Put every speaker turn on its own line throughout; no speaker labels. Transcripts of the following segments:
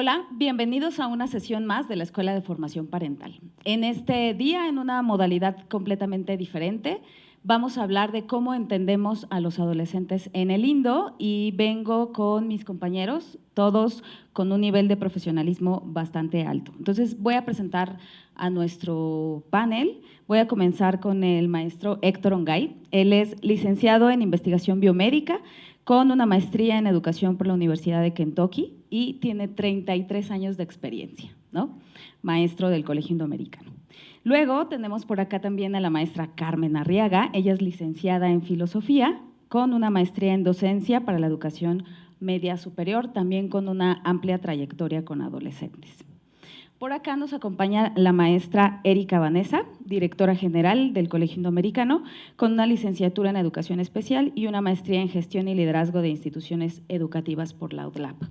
Hola, bienvenidos a una sesión más de la Escuela de Formación Parental. En este día, en una modalidad completamente diferente, vamos a hablar de cómo entendemos a los adolescentes en el Indo y vengo con mis compañeros, todos con un nivel de profesionalismo bastante alto. Entonces voy a presentar a nuestro panel. Voy a comenzar con el maestro Héctor Ongay. Él es licenciado en investigación biomédica con una maestría en educación por la Universidad de Kentucky y tiene 33 años de experiencia, ¿no? Maestro del Colegio Indoamericano. Luego tenemos por acá también a la maestra Carmen Arriaga. Ella es licenciada en filosofía con una maestría en docencia para la educación media superior, también con una amplia trayectoria con adolescentes. Por acá nos acompaña la maestra Erika Vanessa, directora general del Colegio Indoamericano, con una licenciatura en Educación Especial y una maestría en Gestión y Liderazgo de Instituciones Educativas por la UDLAP.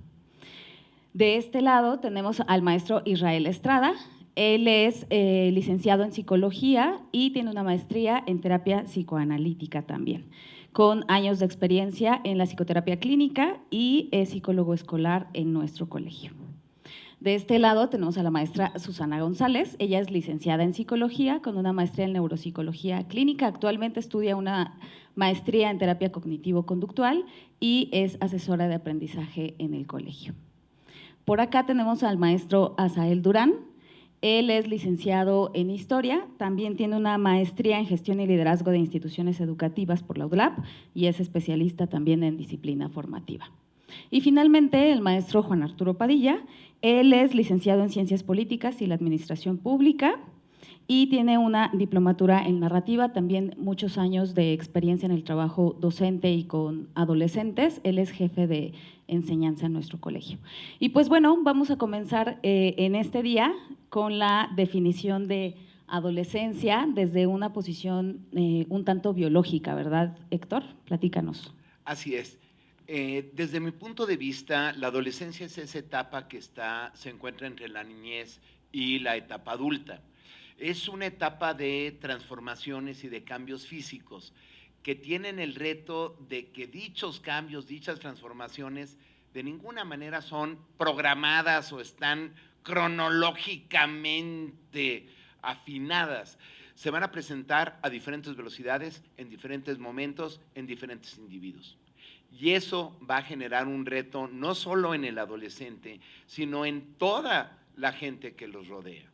De este lado tenemos al maestro Israel Estrada. Él es licenciado en Psicología y tiene una maestría en Terapia Psicoanalítica también, con años de experiencia en la psicoterapia clínica y es psicólogo escolar en nuestro colegio. De este lado tenemos a la maestra Susana González. Ella es licenciada en Psicología con una maestría en Neuropsicología Clínica. Actualmente estudia una maestría en Terapia Cognitivo-Conductual y es asesora de aprendizaje en el colegio. Por acá tenemos al maestro Asael Durán. Él es licenciado en Historia, también tiene una maestría en Gestión y Liderazgo de Instituciones Educativas por la UDLAP y es especialista también en disciplina formativa. Y finalmente, el maestro Juan Arturo Padilla. Él es licenciado en Ciencias Políticas y la Administración Pública y tiene una diplomatura en narrativa, también muchos años de experiencia en el trabajo docente y con adolescentes. Él es jefe de enseñanza en nuestro colegio. Y pues bueno, vamos a comenzar en este día con la definición de adolescencia desde una posición un tanto biológica, ¿verdad, Héctor? Platícanos.
Así es. Desde mi punto de vista, la adolescencia es esa etapa que se encuentra entre la niñez y la etapa adulta. Es una etapa de transformaciones y de cambios físicos que tienen el reto de que dichos cambios, dichas transformaciones, de ninguna manera son programadas o están cronológicamente afinadas. Se van a presentar a diferentes velocidades, en diferentes momentos, en diferentes individuos. Y eso va a generar un reto no solo en el adolescente, sino en toda la gente que los rodea.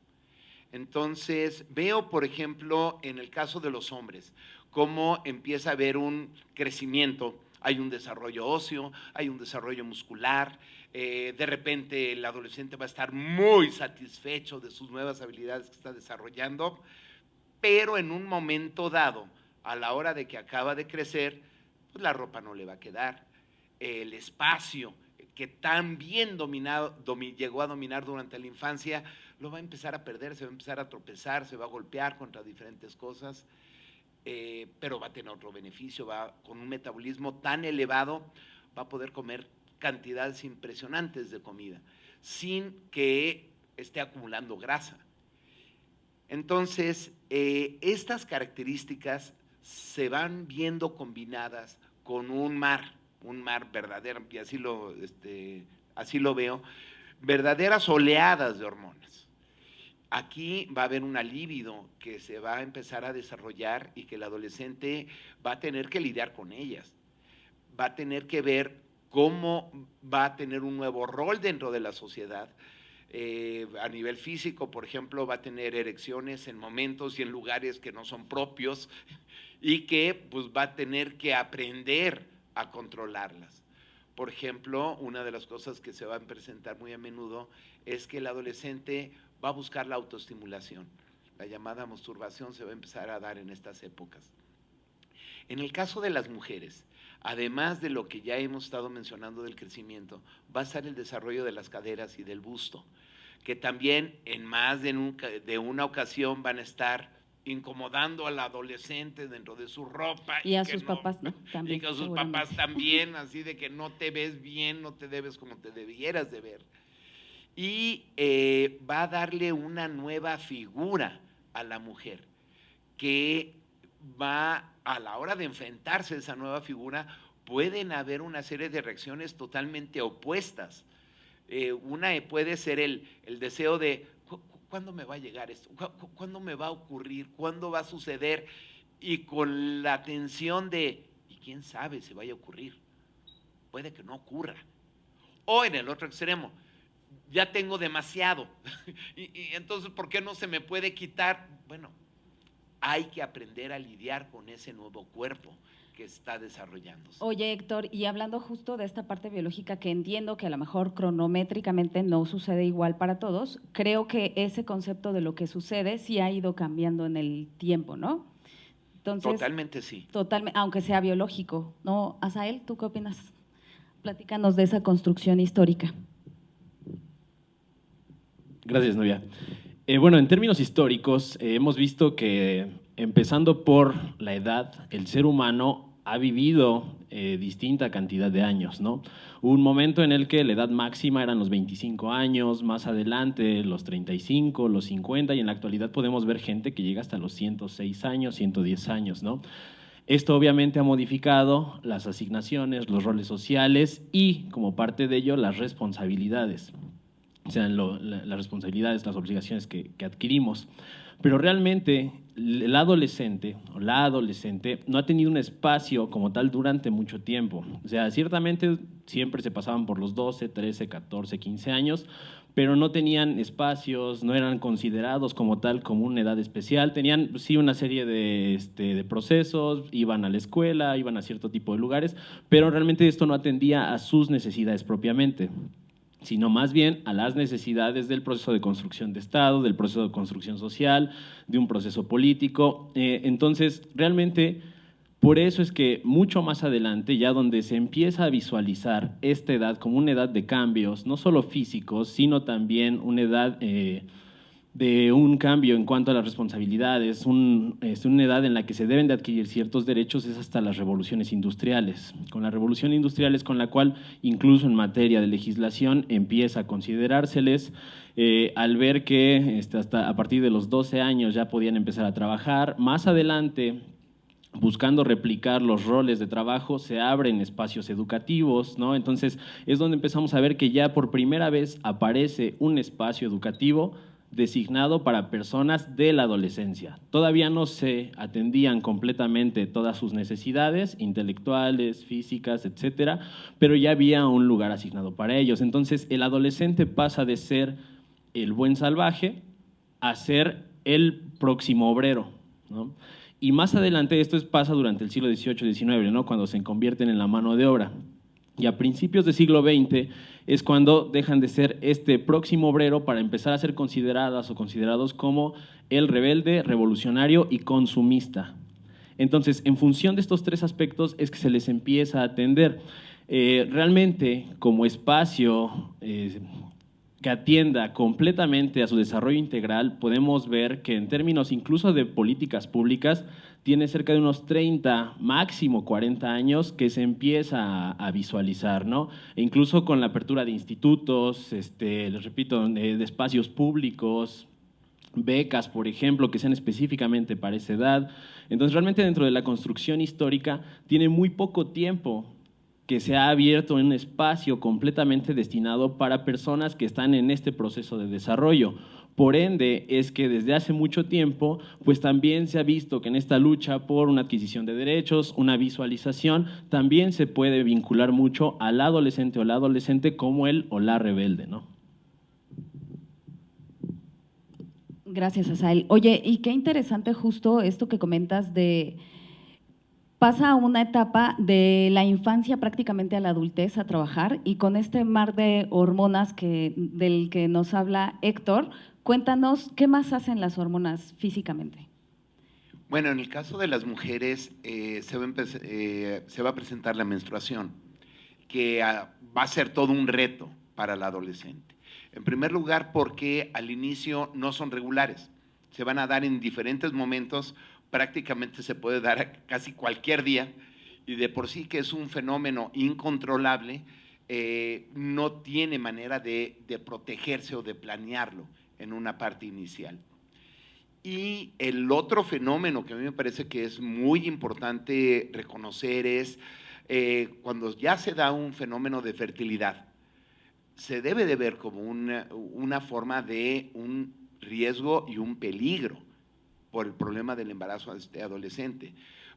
Entonces, veo, por ejemplo, en el caso de los hombres, cómo empieza a haber un crecimiento, hay un desarrollo óseo, hay un desarrollo muscular, de repente el adolescente va a estar muy satisfecho de sus nuevas habilidades que está desarrollando, pero en un momento dado, a la hora de que acaba de crecer, pues la ropa no le va a quedar, el espacio que tan bien llegó a dominar durante la infancia, lo va a empezar a perder, se va a empezar a tropezar, se va a golpear contra diferentes cosas, pero va a tener otro beneficio, con un metabolismo tan elevado, va a poder comer cantidades impresionantes de comida, sin que esté acumulando grasa. Entonces, estas características se van viendo combinadas con un mar verdadero, y así lo veo, verdaderas oleadas de hormonas. Aquí va a haber una libido que se va a empezar a desarrollar y que el adolescente va a tener que lidiar con ellas, va a tener que ver cómo va a tener un nuevo rol dentro de la sociedad. A nivel físico, por ejemplo, va a tener erecciones en momentos y en lugares que no son propios y que pues va a tener que aprender a controlarlas. Por ejemplo, una de las cosas que se van a presentar muy a menudo es que el adolescente va a buscar la autoestimulación. La llamada masturbación se va a empezar a dar en estas épocas. En el caso de las mujeres, además de lo que ya hemos estado mencionando del crecimiento, va a estar el desarrollo de las caderas y del busto, que también en más de una ocasión van a estar incomodando al adolescente dentro de su ropa.
Y a sus papás, ¿no?
También, y a sus papás también, así de que no te ves bien, no te debes como te debieras de ver. Y va a darle una nueva figura a la mujer, que va, a la hora de enfrentarse a esa nueva figura, pueden haber una serie de reacciones totalmente opuestas. Una puede ser el deseo de, ¿cuándo me va a llegar esto? ¿Cuándo me va a ocurrir? ¿Cuándo va a suceder? Y con la tensión de, ¿y quién sabe si vaya a ocurrir? Puede que no ocurra. O en el otro extremo, ya tengo demasiado. y entonces, ¿por qué no se me puede quitar? Bueno, hay que aprender a lidiar con ese nuevo cuerpo que está desarrollándose.
Oye, Héctor, y hablando justo de esta parte biológica que entiendo que a lo mejor cronométricamente no sucede igual para todos, creo que ese concepto de lo que sucede sí ha ido cambiando en el tiempo, ¿no? Entonces,
totalmente sí.
Totalmente, aunque sea biológico, ¿no? Asael, ¿tú qué opinas? Platícanos de esa construcción histórica.
Gracias, Novia. Bueno, en términos históricos, hemos visto que, empezando por la edad, el ser humano ha vivido distinta cantidad de años, ¿no? Hubo un momento en el que la edad máxima eran los 25 años, más adelante los 35, los 50, y en la actualidad podemos ver gente que llega hasta los 106 años, 110 años, ¿no? Esto obviamente ha modificado las asignaciones, los roles sociales y, como parte de ello, las responsabilidades. O sea, las responsabilidades, las obligaciones que adquirimos. Pero realmente el adolescente o la adolescente no ha tenido un espacio como tal durante mucho tiempo. O sea, ciertamente siempre se pasaban por los 12, 13, 14, 15 años, pero no tenían espacios, no eran considerados como tal como una edad especial. Tenían sí una serie de procesos, iban a la escuela, iban a cierto tipo de lugares, pero realmente esto no atendía a sus necesidades propiamente, sino más bien a las necesidades del proceso de construcción de Estado, del proceso de construcción social, de un proceso político. Entonces, realmente, por eso es que mucho más adelante, ya donde se empieza a visualizar esta edad como una edad de cambios, no solo físicos, sino también una edad de un cambio en cuanto a las responsabilidades, una edad en la que se deben de adquirir ciertos derechos, es hasta las revoluciones industriales. Con la revolución industrial es con la cual, incluso en materia de legislación, empieza a considerárseles, al ver que hasta a partir de los 12 años ya podían empezar a trabajar. Más adelante, buscando replicar los roles de trabajo, se abren espacios educativos, ¿no? Entonces, es donde empezamos a ver que ya por primera vez aparece un espacio educativo designado para personas de la adolescencia. Todavía no se atendían completamente todas sus necesidades intelectuales, físicas, etcétera, pero ya había un lugar asignado para ellos. Entonces, el adolescente pasa de ser el buen salvaje a ser el próximo obrero, ¿no? Y más adelante, esto pasa durante el siglo XVIII y XIX, ¿no? Cuando se convierten en la mano de obra. Y a principios del siglo XX es cuando dejan de ser este próximo obrero para empezar a ser consideradas o considerados como el rebelde, revolucionario y consumista. Entonces, en función de estos tres aspectos es que se les empieza a atender. Realmente, como espacio que atienda completamente a su desarrollo integral, podemos ver que en términos incluso de políticas públicas, tiene cerca de unos 30, máximo 40 años que se empieza a visualizar, ¿no? E incluso con la apertura de institutos, les repito, de espacios públicos, becas, por ejemplo, que sean específicamente para esa edad. Entonces, realmente dentro de la construcción histórica tiene muy poco tiempo que se ha abierto un espacio completamente destinado para personas que están en este proceso de desarrollo. Por ende, es que desde hace mucho tiempo, pues también se ha visto que en esta lucha por una adquisición de derechos, una visualización, también se puede vincular mucho al adolescente o la adolescente como el o la rebelde, ¿no?
Gracias, Asael. Oye, y qué interesante justo esto que comentas de pasa a una etapa de la infancia prácticamente a la adultez a trabajar, y con este mar de hormonas del que nos habla Héctor, cuéntanos qué más hacen las hormonas físicamente.
Bueno, en el caso de las mujeres se va a presentar la menstruación, que va a ser todo un reto para la adolescente. En primer lugar, porque al inicio no son regulares, se van a dar en diferentes momentos, prácticamente se puede dar casi cualquier día, y de por sí que es un fenómeno incontrolable, no tiene manera de protegerse o de planearlo en una parte inicial. Y el otro fenómeno que a mí me parece que es muy importante reconocer es cuando ya se da un fenómeno de fertilidad, se debe de ver como una forma de un riesgo y un peligro por el problema del embarazo adolescente.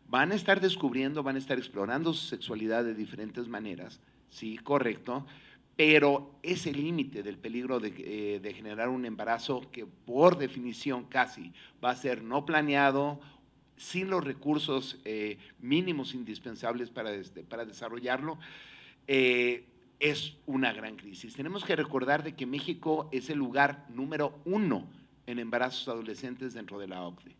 Van a estar descubriendo, van a estar explorando su sexualidad de diferentes maneras, sí, correcto, pero ese límite del peligro de generar un embarazo que por definición casi va a ser no planeado, sin los recursos mínimos indispensables para desarrollarlo, es una gran crisis. Tenemos que recordar de que México es el lugar número 1 en embarazos adolescentes dentro de la OCDE.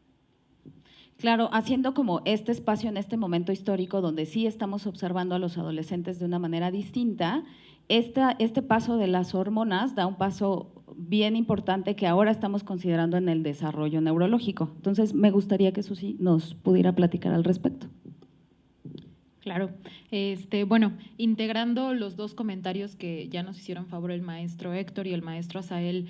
Claro, haciendo como este espacio en este momento histórico donde sí estamos observando a los adolescentes de una manera distinta, este paso de las hormonas da un paso bien importante que ahora estamos considerando en el desarrollo neurológico. Entonces, me gustaría que Susi nos pudiera platicar al respecto.
Claro. Bueno, integrando los dos comentarios que ya nos hicieron favor el maestro Héctor y el maestro Asael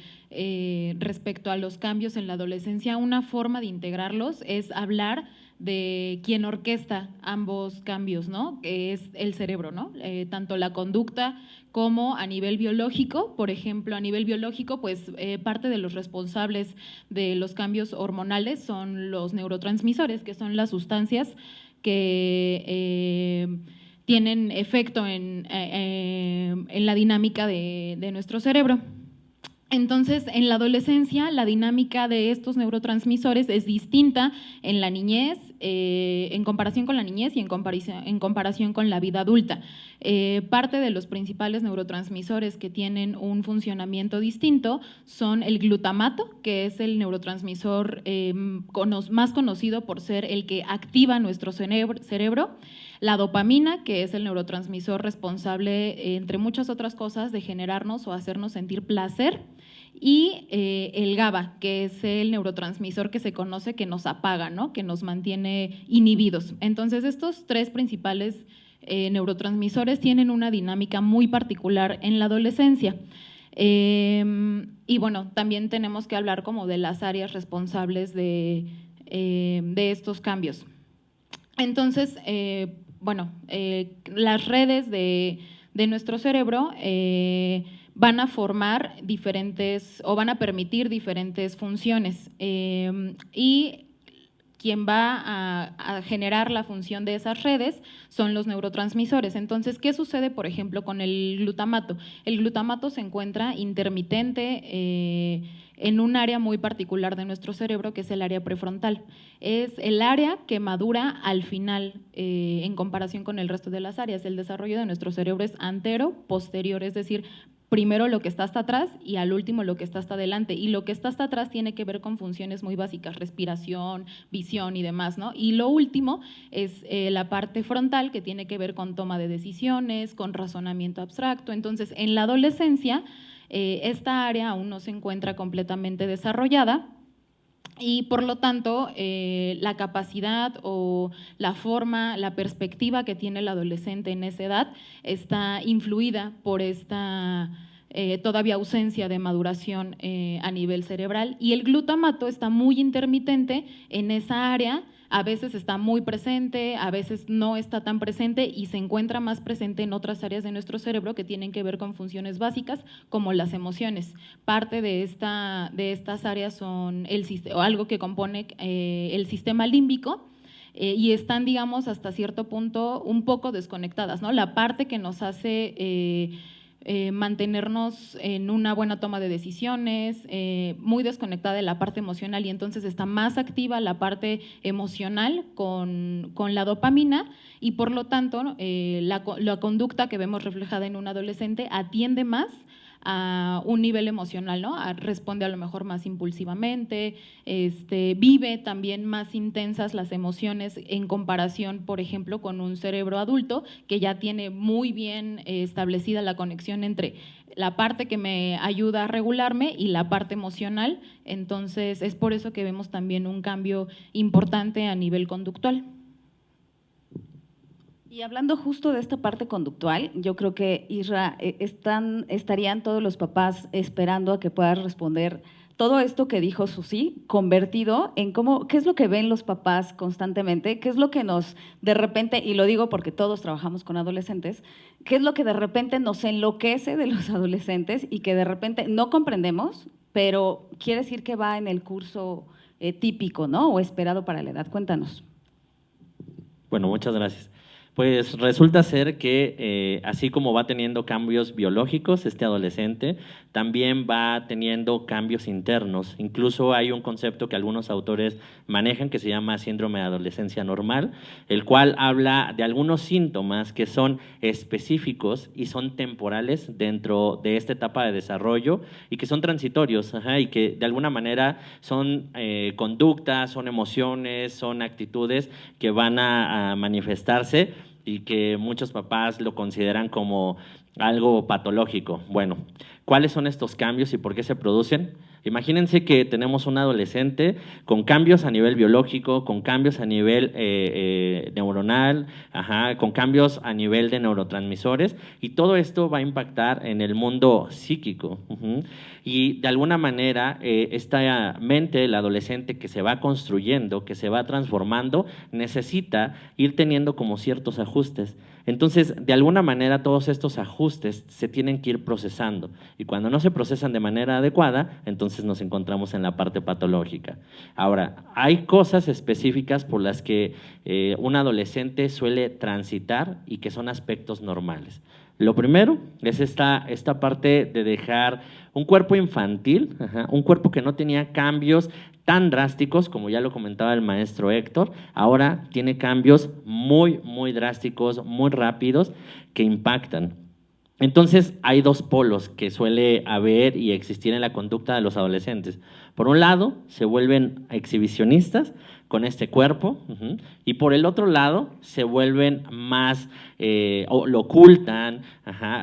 respecto a los cambios en la adolescencia, una forma de integrarlos es hablar de quien orquesta ambos cambios, ¿no? Que es el cerebro, ¿no? Tanto la conducta como a nivel biológico. Por ejemplo, a nivel biológico, pues parte de los responsables de los cambios hormonales son los neurotransmisores, que son las sustancias que tienen efecto en la dinámica de nuestro cerebro. Entonces, en la adolescencia, la dinámica de estos neurotransmisores es distinta en la niñez, en comparación con la niñez y en comparación con la vida adulta. Parte de los principales neurotransmisores que tienen un funcionamiento distinto son el glutamato, que es el neurotransmisor más conocido por ser el que activa nuestro cerebro, la dopamina, que es el neurotransmisor responsable, entre muchas otras cosas, de generarnos o hacernos sentir placer, y el GABA, que es el neurotransmisor que se conoce que nos apaga, ¿no? Que nos mantiene inhibidos. Entonces, estos tres principales neurotransmisores tienen una dinámica muy particular en la adolescencia. Y bueno, también tenemos que hablar como de las áreas responsables de estos cambios. Entonces, las redes de nuestro cerebro van a formar diferentes o van a permitir diferentes funciones y quien va a generar la función de esas redes son los neurotransmisores. Entonces, ¿qué sucede, por ejemplo, con el glutamato? El glutamato se encuentra intermitente en un área muy particular de nuestro cerebro, que es el área prefrontal. Es el área que madura al final en comparación con el resto de las áreas. El desarrollo de nuestro cerebro es antero-posterior, es decir, primero lo que está hasta atrás y al último lo que está hasta adelante. Y lo que está hasta atrás tiene que ver con funciones muy básicas, respiración, visión y demás, ¿no? Y lo último es la parte frontal, que tiene que ver con toma de decisiones, con razonamiento abstracto. Entonces, en la adolescencia, esta área aún no se encuentra completamente desarrollada, y por lo tanto la capacidad o la forma, la perspectiva que tiene el adolescente en esa edad está influida por esta todavía ausencia de maduración a nivel cerebral, y el glutamato está muy intermitente en esa área. A veces está muy presente, a veces no está tan presente y se encuentra más presente en otras áreas de nuestro cerebro que tienen que ver con funciones básicas como las emociones. Parte de estas áreas son algo que compone el sistema límbico, y están, digamos, hasta cierto punto un poco desconectadas, ¿no? La parte que nos hace mantenernos en una buena toma de decisiones, muy desconectada de la parte emocional, y entonces está más activa la parte emocional con la dopamina, y por lo tanto la conducta que vemos reflejada en un adolescente atiende más a un nivel emocional, ¿no? Responde a lo mejor más impulsivamente, vive también más intensas las emociones en comparación, por ejemplo, con un cerebro adulto que ya tiene muy bien establecida la conexión entre la parte que me ayuda a regularme y la parte emocional. Entonces, es por eso que vemos también un cambio importante a nivel conductual.
Y hablando justo de esta parte conductual, yo creo que, Isra, estarían todos los papás esperando a que puedas responder todo esto que dijo Susi, convertido en qué es lo que ven los papás constantemente, qué es lo que nos, de repente, y lo digo porque todos trabajamos con adolescentes, qué es lo que de repente nos enloquece de los adolescentes y que de repente no comprendemos, pero quiere decir que va en el curso típico, ¿no? O esperado para la edad. Cuéntanos.
Bueno, muchas gracias. Pues resulta ser que así como va teniendo cambios biológicos este adolescente, también va teniendo cambios internos. Incluso hay un concepto que algunos autores manejan que se llama síndrome de adolescencia normal, el cual habla de algunos síntomas que son específicos y son temporales dentro de esta etapa de desarrollo y que son transitorios, y que de alguna manera son conductas, son emociones, son actitudes que van a manifestarse y que muchos papás lo consideran como algo patológico. Bueno, ¿cuáles son estos cambios y por qué se producen? Imagínense que tenemos un adolescente con cambios a nivel biológico, con cambios a nivel neuronal, con cambios a nivel de neurotransmisores, y todo esto va a impactar en el mundo psíquico. Y de alguna manera esta mente del adolescente que se va construyendo, que se va transformando, necesita ir teniendo como ciertos ajustes. Entonces, de alguna manera, todos estos ajustes se tienen que ir procesando. Y cuando no se procesan de manera adecuada, entonces nos encontramos en la parte patológica. Ahora, hay cosas específicas por las que un adolescente suele transitar y que son aspectos normales. Lo primero es esta parte de dejar un cuerpo infantil, un cuerpo que no tenía cambios tan drásticos, como ya lo comentaba el maestro Héctor, ahora tiene cambios muy, muy drásticos, muy rápidos, que impactan. Entonces, hay dos polos que suele haber y existir en la conducta de los adolescentes. Por un lado, se vuelven exhibicionistas con este cuerpo, y por el otro lado, se vuelven más, o lo ocultan,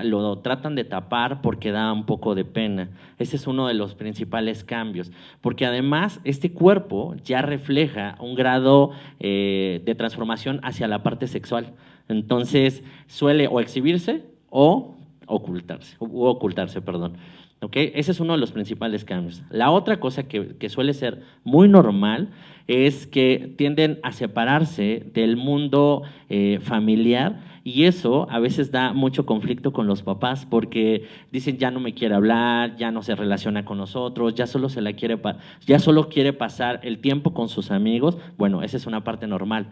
lo tratan de tapar porque da un poco de pena. Ese es uno de los principales cambios, porque además este cuerpo ya refleja un grado de transformación hacia la parte sexual. Entonces, suele o exhibirse o ocultarse, perdón. ¿Okay? Ese es uno de los principales cambios. La otra cosa que suele ser muy normal es que tienden a separarse del mundo familiar, y eso a veces da mucho conflicto con los papás porque dicen ya no me quiere hablar, ya no se relaciona con nosotros, ya solo quiere pasar el tiempo con sus amigos. Bueno, esa es una parte normal.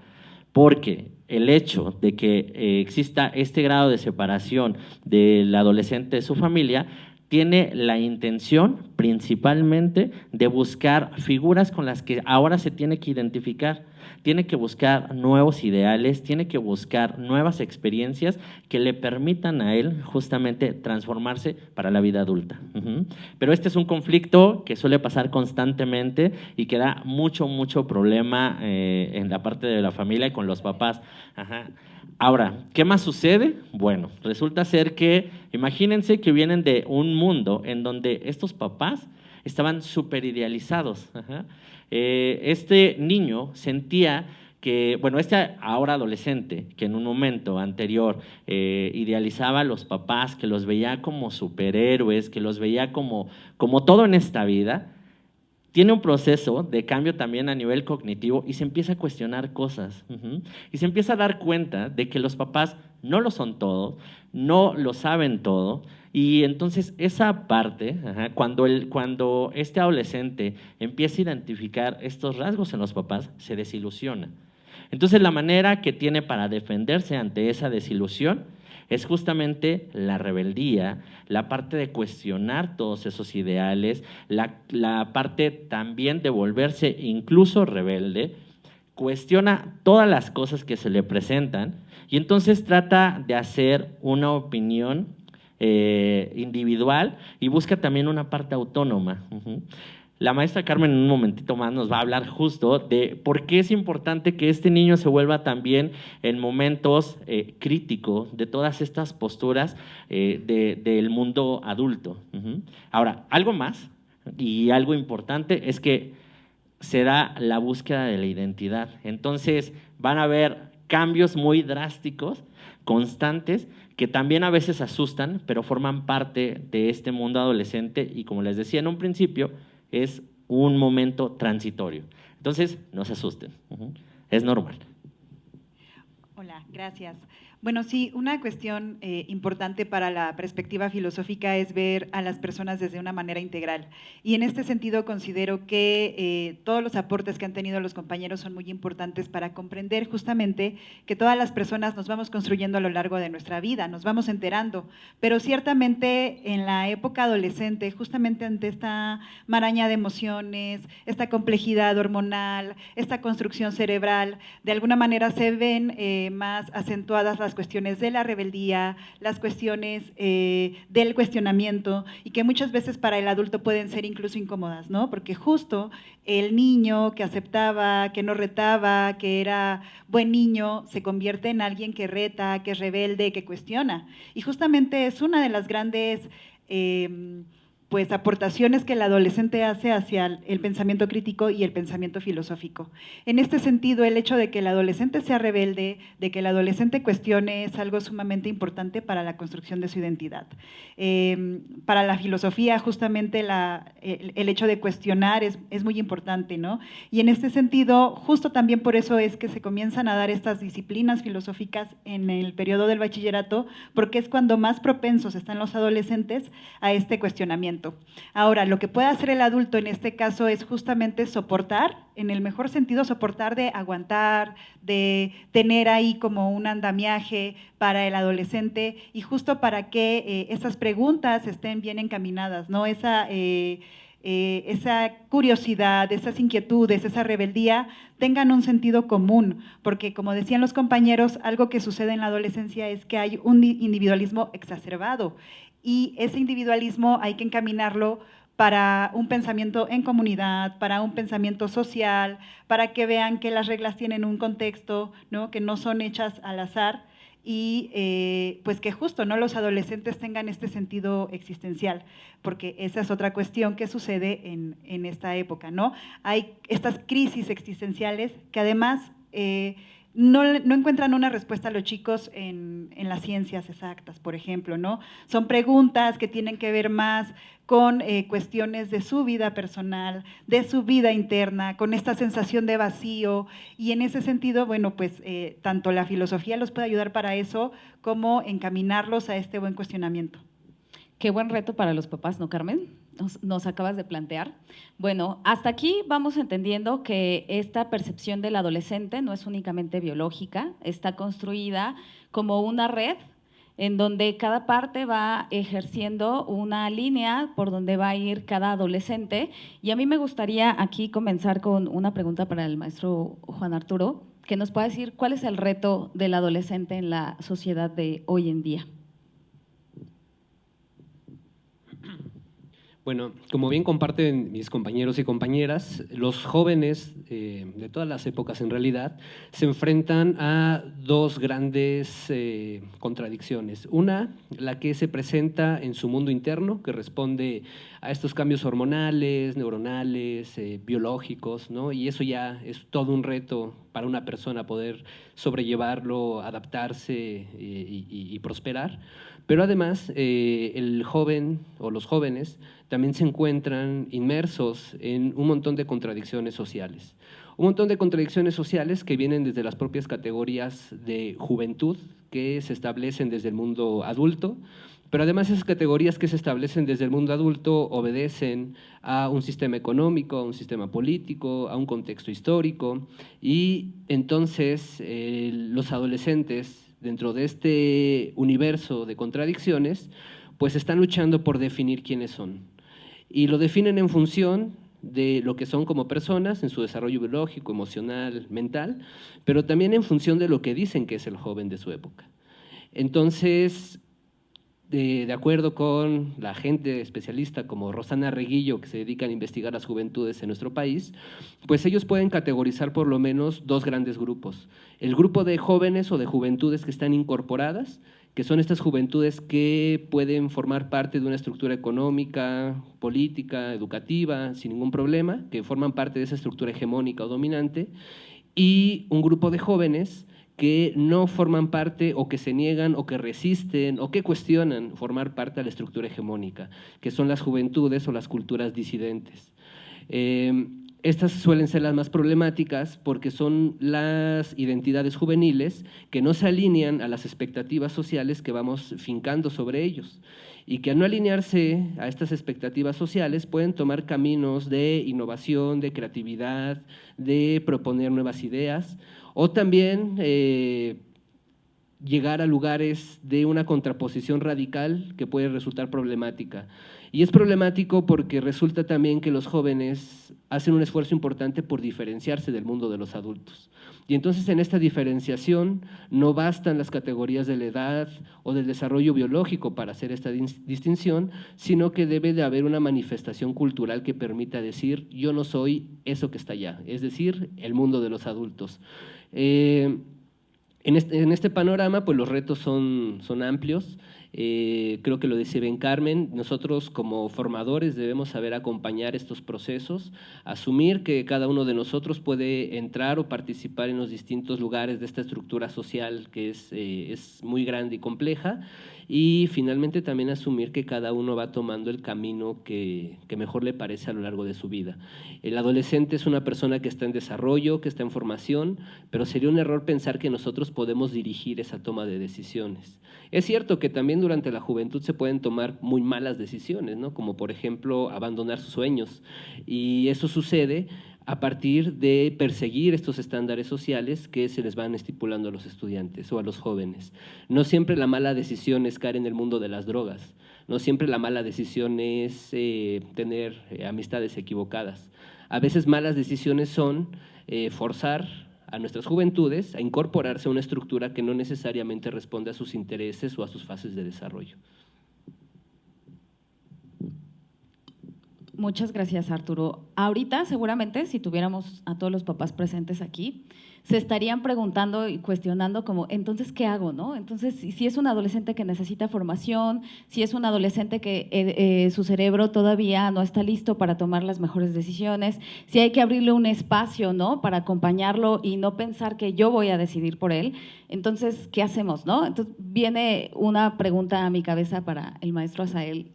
Porque el hecho de que exista este grado de separación del adolescente de su familia tiene la intención principalmente de buscar figuras con las que ahora se tiene que identificar, tiene que buscar nuevos ideales, tiene que buscar nuevas experiencias que le permitan a él justamente transformarse para la vida adulta. Pero este es un conflicto que suele pasar constantemente y que da mucho problema en la parte de la familia y con los papás. Ahora, ¿qué más sucede? Bueno, resulta ser que, imagínense que vienen de un mundo en donde estos papás estaban súper idealizados. Este niño sentía que, bueno, este ahora adolescente, que en un momento anterior idealizaba a los papás, que los veía como superhéroes, que los veía como todo en esta vida, tiene un proceso de cambio también a nivel cognitivo y se empieza a cuestionar cosas. Y se empieza a dar cuenta de que los papás no lo son todo, no lo saben todo. Y entonces esa parte, cuando este adolescente empieza a identificar estos rasgos en los papás, se desilusiona. Entonces la manera que tiene para defenderse ante esa desilusión es justamente la rebeldía, la parte de cuestionar todos esos ideales, la parte también de volverse incluso rebelde, cuestiona todas las cosas que se le presentan y entonces trata de hacer una opinión individual y busca también una parte autónoma. La maestra Carmen en un momentito más nos va a hablar justo de por qué es importante que este niño se vuelva también en momentos críticos de todas estas posturas del mundo adulto. Ahora, algo más y algo importante es que se da la búsqueda de la identidad. Entonces van a haber cambios muy drásticos, constantes, que también a veces asustan, pero forman parte de este mundo adolescente y como les decía en un principio, es un momento transitorio. Entonces, no se asusten, es normal.
Hola, gracias. Bueno, sí, una cuestión importante para la perspectiva filosófica es ver a las personas desde una manera integral. Y en este sentido considero que todos los aportes que han tenido los compañeros son muy importantes para comprender justamente que todas las personas nos vamos construyendo a lo largo de nuestra vida, nos vamos enterando. Pero ciertamente en la época adolescente, justamente ante esta maraña de emociones, esta complejidad hormonal, esta construcción cerebral, de alguna manera se ven más acentuadas las cuestiones de la rebeldía, las cuestiones del cuestionamiento y que muchas veces para el adulto pueden ser incluso incómodas, ¿no? Porque justo el niño que aceptaba, que no retaba, que era buen niño, se convierte en alguien que reta, que es rebelde, que cuestiona. Y justamente es una de las grandes pues aportaciones que el adolescente hace hacia el pensamiento crítico y el pensamiento filosófico. En este sentido, el hecho de que el adolescente sea rebelde, de que el adolescente cuestione, es algo sumamente importante para la construcción de su identidad. Para la filosofía, justamente el hecho de cuestionar es muy importante, ¿no? Y en este sentido, justo también por eso es que se comienzan a dar estas disciplinas filosóficas en el periodo del bachillerato, porque es cuando más propensos están los adolescentes a este cuestionamiento. Ahora, lo que puede hacer el adulto en este caso es justamente soportar, en el mejor sentido, soportar de aguantar, de tener ahí como un andamiaje para el adolescente y justo para que esas preguntas estén bien encaminadas, ¿no? Esa curiosidad, esas inquietudes, esa rebeldía tengan un sentido común, porque como decían los compañeros, algo que sucede en la adolescencia es que hay un individualismo exacerbado y ese individualismo hay que encaminarlo para un pensamiento en comunidad, para un pensamiento social, para que vean que las reglas tienen un contexto, ¿no? Que no son hechas al azar y pues que justo no los adolescentes tengan este sentido existencial, porque esa es otra cuestión que sucede en esta época, ¿no? Hay estas crisis existenciales que además no encuentran una respuesta a los chicos en las ciencias exactas, por ejemplo, ¿no? Son preguntas que tienen que ver más con cuestiones de su vida personal, de su vida interna, con esta sensación de vacío y en ese sentido, bueno, pues tanto la filosofía los puede ayudar para eso como encaminarlos a este buen cuestionamiento.
Qué buen reto para los papás, ¿no, Carmen? Nos acabas de plantear. Bueno, hasta aquí vamos entendiendo que esta percepción del adolescente no es únicamente biológica, está construida como una red en donde cada parte va ejerciendo una línea por donde va a ir cada adolescente. Y a mí me gustaría aquí comenzar con una pregunta para el maestro Juan Arturo, que nos pueda decir cuál es el reto del adolescente en la sociedad de hoy en día.
Bueno, como bien comparten mis compañeros y compañeras, los jóvenes de todas las épocas en realidad se enfrentan a dos grandes contradicciones. Una, la que se presenta en su mundo interno, que responde a estos cambios hormonales, neuronales, biológicos, ¿no? Y eso ya es todo un reto para una persona poder sobrellevarlo, adaptarse y prosperar. Pero además, el joven o los jóvenes también se encuentran inmersos en un montón de contradicciones sociales. Un montón de contradicciones sociales que vienen desde las propias categorías de juventud que se establecen desde el mundo adulto, pero además esas categorías que se establecen desde el mundo adulto obedecen a un sistema económico, a un sistema político, a un contexto histórico y entonces los adolescentes dentro de este universo de contradicciones pues están luchando por definir quiénes son y lo definen en función de lo que son como personas en su desarrollo biológico, emocional, mental, pero también en función de lo que dicen que es el joven de su época. Entonces, de acuerdo con la gente especialista como Rosana Reguillo, que se dedican a investigar las juventudes en nuestro país, pues ellos pueden categorizar por lo menos dos grandes grupos. El grupo de jóvenes o de juventudes que están incorporadas, que son estas juventudes que pueden formar parte de una estructura económica, política, educativa, sin ningún problema, que forman parte de esa estructura hegemónica o dominante, y un grupo de jóvenes que no forman parte o que se niegan o que resisten o que cuestionan formar parte de la estructura hegemónica, que son las juventudes o las culturas disidentes. Estas suelen ser las más problemáticas porque son las identidades juveniles que no se alinean a las expectativas sociales que vamos fincando sobre ellos y que al no alinearse a estas expectativas sociales pueden tomar caminos de innovación, de creatividad, de proponer nuevas ideas o también llegar a lugares de una contraposición radical que puede resultar problemática. Y es problemático porque resulta también que los jóvenes hacen un esfuerzo importante por diferenciarse del mundo de los adultos. Y entonces en esta diferenciación no bastan las categorías de la edad o del desarrollo biológico para hacer esta distinción, sino que debe de haber una manifestación cultural que permita decir yo no soy eso que está allá, es decir, el mundo de los adultos. En este panorama, pues los retos son amplios. Creo que lo decía Ben Carmen, nosotros como formadores debemos saber acompañar estos procesos, asumir que cada uno de nosotros puede entrar o participar en los distintos lugares de esta estructura social que es muy grande y compleja, y finalmente también asumir que cada uno va tomando el camino que mejor le parece a lo largo de su vida. El adolescente es una persona que está en desarrollo, que está en formación, pero sería un error pensar que nosotros podemos dirigir esa toma de decisiones. Es cierto que también durante la juventud se pueden tomar muy malas decisiones, ¿no? Como por ejemplo abandonar sus sueños, y eso sucede a partir de perseguir estos estándares sociales que se les van estipulando a los estudiantes o a los jóvenes. No siempre la mala decisión es caer en el mundo de las drogas, no siempre la mala decisión es tener amistades equivocadas. A veces malas decisiones son forzar a nuestras juventudes a incorporarse a una estructura que no necesariamente responde a sus intereses o a sus fases de desarrollo.
Muchas gracias, Arturo. Ahorita, seguramente, si tuviéramos a todos los papás presentes aquí, se estarían preguntando y cuestionando como, entonces, ¿qué hago, no? Entonces, si es un adolescente que necesita formación, si es un adolescente que su cerebro todavía no está listo para tomar las mejores decisiones, si hay que abrirle un espacio, ¿no?, para acompañarlo y no pensar que yo voy a decidir por él, entonces, ¿qué hacemos, no? Entonces, viene una pregunta a mi cabeza para el maestro Asael.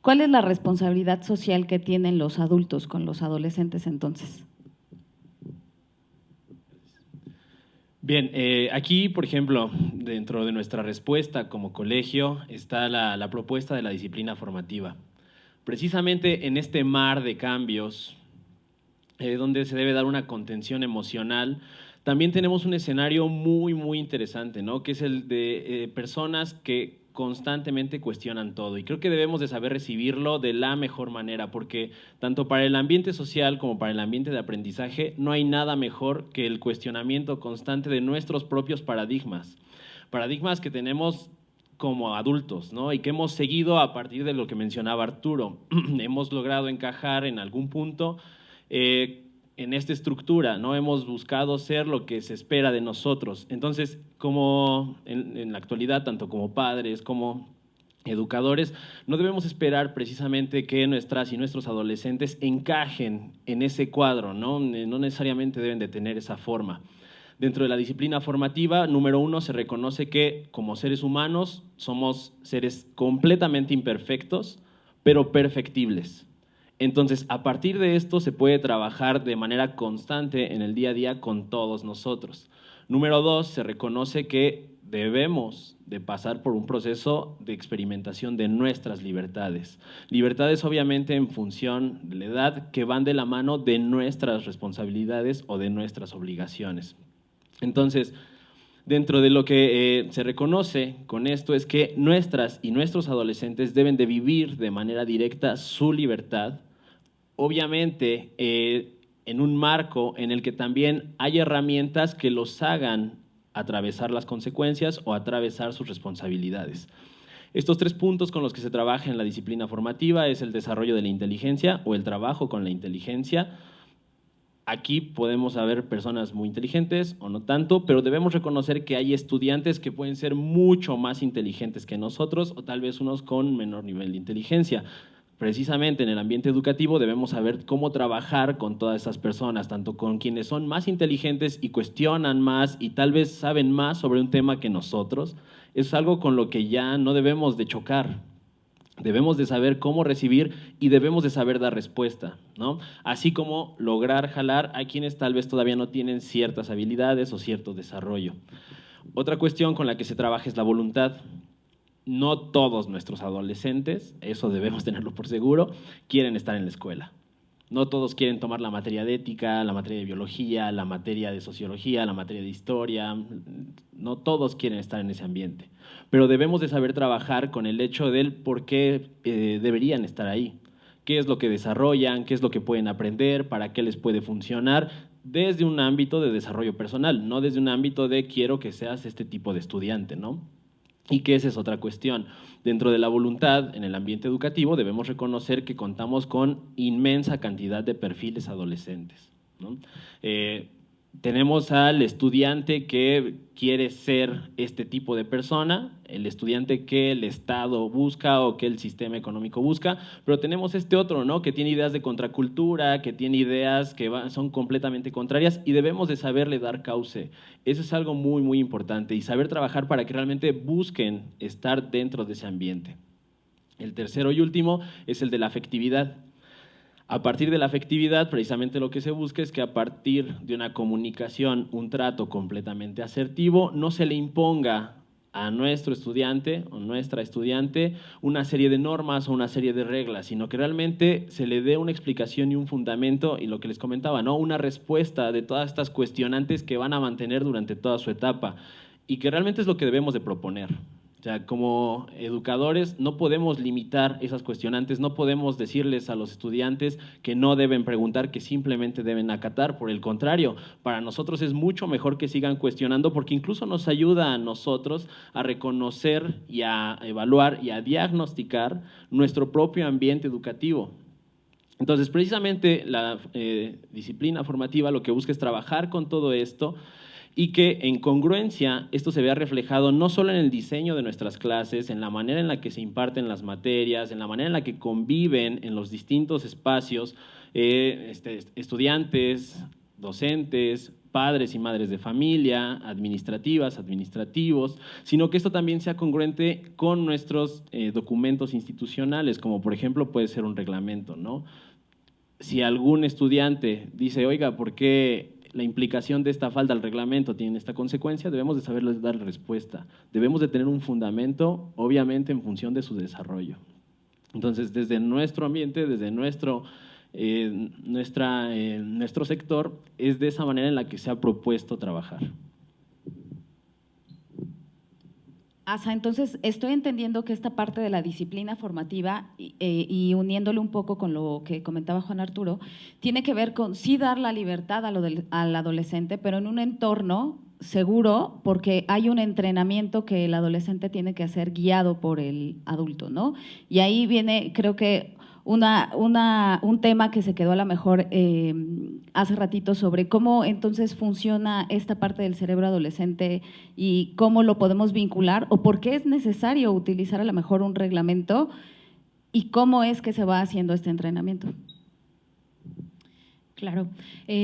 ¿Cuál es la responsabilidad social que tienen los adultos con los adolescentes entonces?
Bien, aquí, por ejemplo, dentro de nuestra respuesta como colegio está la propuesta de la disciplina formativa. Precisamente en este mar de cambios, donde se debe dar una contención emocional, también tenemos un escenario muy, muy interesante, ¿no?, que es el de personas que constantemente cuestionan todo, y creo que debemos de saber recibirlo de la mejor manera, porque tanto para el ambiente social como para el ambiente de aprendizaje no hay nada mejor que el cuestionamiento constante de nuestros propios paradigmas que tenemos como adultos, ¿no?, y que hemos seguido a partir de lo que mencionaba Arturo. Hemos logrado encajar en algún punto en esta estructura, ¿no? Hemos buscado ser lo que se espera de nosotros. Entonces, como en la actualidad, tanto como padres como educadores, no debemos esperar precisamente que nuestras y nuestros adolescentes encajen en ese cuadro, ¿no? No necesariamente deben de tener esa forma. Dentro de la disciplina formativa, número 1, se reconoce que como seres humanos somos seres completamente imperfectos, pero perfectibles. Entonces, a partir de esto se puede trabajar de manera constante en el día a día con todos nosotros. Número 2, se reconoce que debemos de pasar por un proceso de experimentación de nuestras libertades. Libertades obviamente en función de la edad que van de la mano de nuestras responsabilidades o de nuestras obligaciones. Entonces, dentro de lo que se reconoce con esto es que nuestras y nuestros adolescentes deben de vivir de manera directa su libertad, obviamente en un marco en el que también hay herramientas que los hagan atravesar las consecuencias o atravesar sus responsabilidades. Estos 3 puntos con los que se trabaja en la disciplina formativa es el desarrollo de la inteligencia o el trabajo con la inteligencia. Aquí podemos haber personas muy inteligentes o no tanto, pero debemos reconocer que hay estudiantes que pueden ser mucho más inteligentes que nosotros o tal vez unos con menor nivel de inteligencia. precisamente en el ambiente educativo debemos saber cómo trabajar con todas esas personas, tanto con quienes son más inteligentes y cuestionan más y tal vez saben más sobre un tema que nosotros. Es algo con lo que ya no debemos de chocar. Debemos de saber cómo recibir y debemos de saber dar respuesta, ¿no? Así como lograr jalar a quienes tal vez todavía no tienen ciertas habilidades o cierto desarrollo. Otra cuestión con la que se trabaja es la voluntad. No todos nuestros adolescentes, eso debemos tenerlo por seguro, quieren estar en la escuela. No todos quieren tomar la materia de ética, la materia de biología, la materia de sociología, la materia de historia. No todos quieren estar en ese ambiente. Pero debemos de saber trabajar con el hecho del por qué deberían estar ahí. ¿Qué es lo que desarrollan? ¿Qué es lo que pueden aprender? ¿Para qué les puede funcionar? Desde un ámbito de desarrollo personal, no desde un ámbito de quiero que seas este tipo de estudiante, ¿no? Y que esa es otra cuestión. Dentro de la voluntad, en el ambiente educativo, debemos reconocer que contamos con inmensa cantidad de perfiles adolescentes, ¿no? Tenemos al estudiante que quiere ser este tipo de persona, el estudiante que el Estado busca o que el sistema económico busca, pero tenemos este otro, ¿no? Que tiene ideas de contracultura, que tiene ideas que son completamente contrarias y debemos de saberle dar cauce. Eso es algo muy, muy importante y saber trabajar para que realmente busquen estar dentro de ese ambiente. El tercero y último es el de la afectividad. A partir de la afectividad, precisamente lo que se busca es que a partir de una comunicación, un trato completamente asertivo, no se le imponga a nuestro estudiante o nuestra estudiante una serie de normas o una serie de reglas, sino que realmente se le dé una explicación y un fundamento y lo que les comentaba, ¿no? Una respuesta de todas estas cuestionantes que van a mantener durante toda su etapa y que realmente es lo que debemos de proponer. O sea, como educadores no podemos limitar esas cuestionantes, no podemos decirles a los estudiantes que no deben preguntar, que simplemente deben acatar. Por el contrario, para nosotros es mucho mejor que sigan cuestionando porque incluso nos ayuda a nosotros a reconocer y a evaluar y a diagnosticar nuestro propio ambiente educativo. Entonces, precisamente la disciplina formativa lo que busca es trabajar con todo esto y que en congruencia esto se vea reflejado no solo en el diseño de nuestras clases, en la manera en la que se imparten las materias, en la manera en la que conviven en los distintos espacios estudiantes, docentes, padres y madres de familia, administrativas, administrativos, sino que esto también sea congruente con nuestros documentos institucionales, como por ejemplo puede ser un reglamento, ¿no? Si algún estudiante dice, oiga, ¿por qué la implicación de esta falta al reglamento tiene esta consecuencia? Debemos de saberles dar respuesta. Debemos de tener un fundamento, obviamente, en función de su desarrollo. Entonces, desde nuestro ambiente, desde nuestro sector, es de esa manera en la que se ha propuesto trabajar.
Asa, entonces estoy entendiendo que esta parte de la disciplina formativa y uniéndolo un poco con lo que comentaba Juan Arturo, tiene que ver con sí dar la libertad al adolescente, pero en un entorno seguro, porque hay un entrenamiento que el adolescente tiene que hacer guiado por el adulto, ¿no? Y ahí viene, creo que un tema que se quedó a lo mejor hace ratito sobre cómo entonces funciona esta parte del cerebro adolescente y cómo lo podemos vincular o por qué es necesario utilizar a lo mejor un reglamento y cómo es que se va haciendo este entrenamiento.
Claro.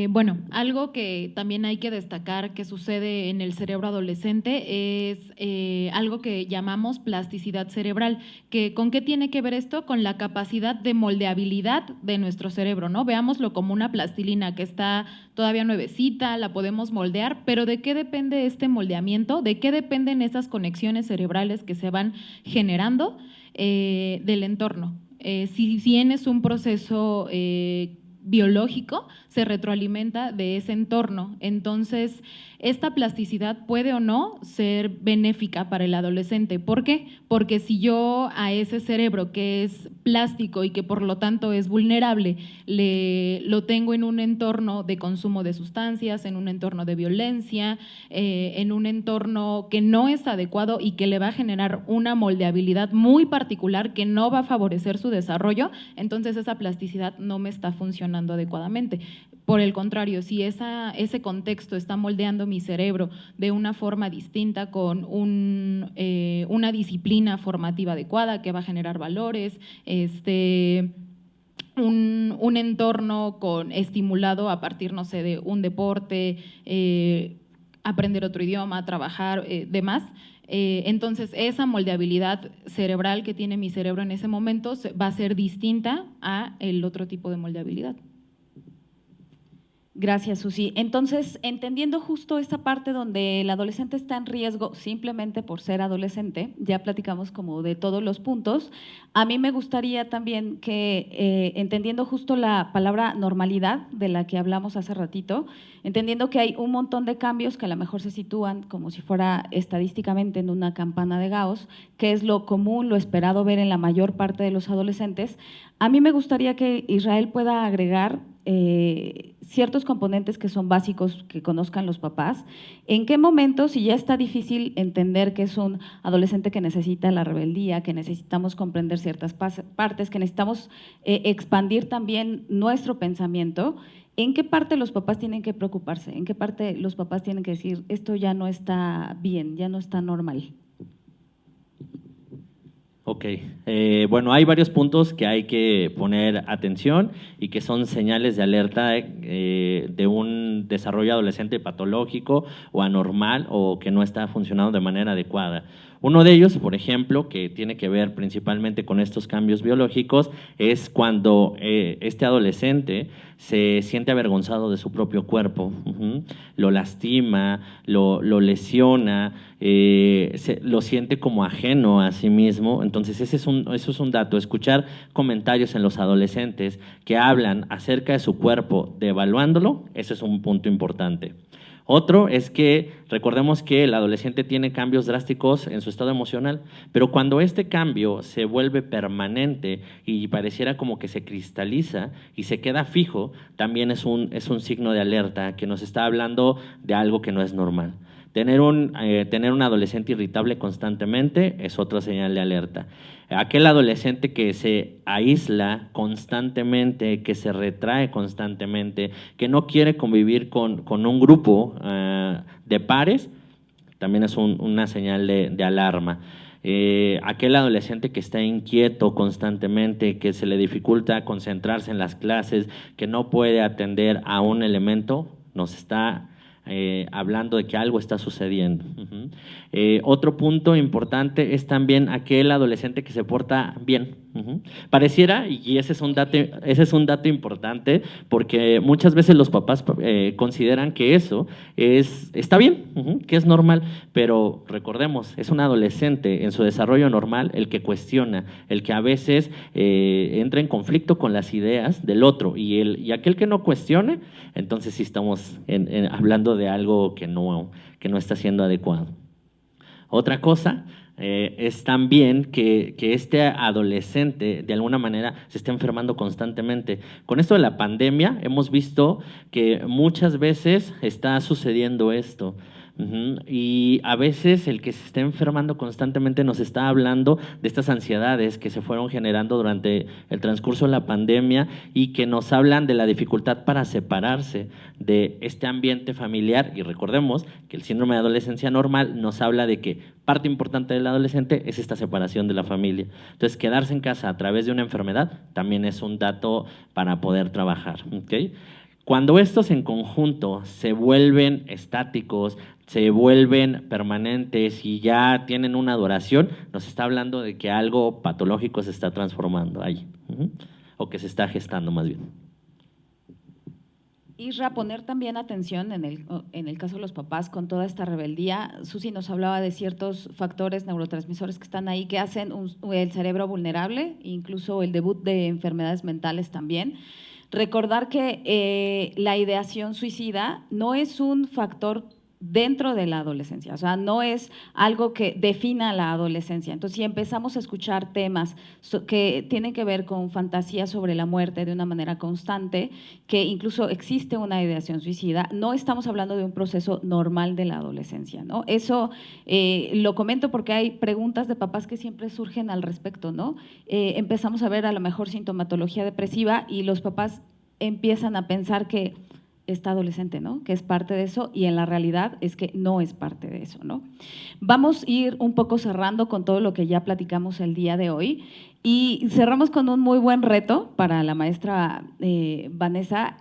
Bueno, algo que también hay que destacar que sucede en el cerebro adolescente es algo que llamamos plasticidad cerebral. ¿Con qué tiene que ver esto? Con la capacidad de moldeabilidad de nuestro cerebro, ¿no? Veámoslo como una plastilina que está todavía nuevecita, la podemos moldear, pero ¿de qué depende este moldeamiento? ¿De qué dependen esas conexiones cerebrales que se van generando del entorno? Si bien es un proceso biológico, se retroalimenta de ese entorno. Entonces, esta plasticidad puede o no ser benéfica para el adolescente. ¿Por qué? Porque si yo a ese cerebro que es plástico y que por lo tanto es vulnerable, lo tengo en un entorno de consumo de sustancias, en un entorno de violencia, en un entorno que no es adecuado y que le va a generar una moldeabilidad muy particular que no va a favorecer su desarrollo, entonces esa plasticidad no me está funcionando adecuadamente. Por el contrario, si ese contexto está moldeando mi cerebro de una forma distinta, con una disciplina formativa adecuada que va a generar valores, un entorno estimulado a partir, no sé, de un deporte, aprender otro idioma, trabajar, demás. Entonces, esa moldeabilidad cerebral que tiene mi cerebro en ese momento va a ser distinta a el otro tipo de moldeabilidad.
Gracias, Susi. Entonces, entendiendo justo esta parte donde el adolescente está en riesgo simplemente por ser adolescente, ya platicamos como de todos los puntos, a mí me gustaría también que, entendiendo justo la palabra normalidad de la que hablamos hace ratito, entendiendo que hay un montón de cambios que a lo mejor se sitúan como si fuera estadísticamente en una campana de Gauss, que es lo común, lo esperado ver en la mayor parte de los adolescentes, a mí me gustaría que Israel pueda agregar ciertos componentes que son básicos que conozcan los papás. ¿En qué momento, si ya está difícil entender que es un adolescente que necesita la rebeldía, que necesitamos comprender ciertas partes, que necesitamos expandir también nuestro pensamiento, ¿en qué parte los papás tienen que preocuparse? ¿En qué parte los papás tienen que decir, esto ya no está bien, ya no está normal?
Ok, bueno, hay varios puntos que hay que poner atención y que son señales de alerta de un desarrollo adolescente patológico o anormal o que no está funcionando de manera adecuada. Uno de ellos, por ejemplo, que tiene que ver principalmente con estos cambios biológicos, es cuando este adolescente se siente avergonzado de su propio cuerpo, lo lastima, lo lesiona, lo siente como ajeno a sí mismo. Entonces, eso es un dato. Escuchar comentarios en los adolescentes que hablan acerca de su cuerpo, devaluándolo, ese es un punto importante. Otro es que recordemos que el adolescente tiene cambios drásticos en su estado emocional, pero cuando este cambio se vuelve permanente y pareciera como que se cristaliza y se queda fijo, también es un signo de alerta que nos está hablando de algo que no es normal. Tener un adolescente irritable constantemente es otra señal de alerta. Aquel adolescente que se aísla constantemente, que se retrae constantemente, que no quiere convivir con un grupo de pares, también es una señal de alarma. Aquel adolescente que está inquieto constantemente, que se le dificulta concentrarse en las clases, que no puede atender a un elemento, nos está hablando de que algo está sucediendo. Otro punto importante es también aquel adolescente que se porta bien. Pareciera, y ese es un dato importante, porque muchas veces los papás consideran que eso está bien, que es normal, pero recordemos, es un adolescente en su desarrollo normal el que cuestiona, el que a veces entra en conflicto con las ideas del otro, y aquel que no cuestione, entonces sí estamos hablando de algo que no está siendo adecuado. Otra cosa es también que este adolescente de alguna manera se está enfermando constantemente. Con esto de la pandemia hemos visto que muchas veces está sucediendo esto. Y a veces el que se está enfermando constantemente nos está hablando de estas ansiedades que se fueron generando durante el transcurso de la pandemia y que nos hablan de la dificultad para separarse de este ambiente familiar. Y recordemos que el síndrome de adolescencia normal nos habla de que parte importante del adolescente es esta separación de la familia. Entonces, quedarse en casa a través de una enfermedad también es un dato para poder trabajar, ¿okay? Cuando estos en conjunto se vuelven estáticos, se vuelven permanentes y ya tienen una duración, nos está hablando de que algo patológico se está transformando ahí, o que se está gestando más bien.
Isra, poner también atención en el caso de los papás con toda esta rebeldía. Susi nos hablaba de ciertos factores neurotransmisores que están ahí que hacen el cerebro vulnerable, incluso el debut de enfermedades mentales también. Recordar que la ideación suicida no es un factor dentro de la adolescencia, o sea, no es algo que defina la adolescencia. Entonces, si empezamos a escuchar temas que tienen que ver con fantasías sobre la muerte de una manera constante, que incluso existe una ideación suicida, no estamos hablando de un proceso normal de la adolescencia, ¿no? Eso lo comento porque hay preguntas de papás que siempre surgen al respecto, ¿no? Empezamos a ver a lo mejor sintomatología depresiva y los papás empiezan a pensar que está adolescente, ¿no? Que es parte de eso, y en la realidad es que no es parte de eso, ¿no? Vamos a ir un poco cerrando con todo lo que ya platicamos el día de hoy, y cerramos con un muy buen reto para la maestra Vanessa.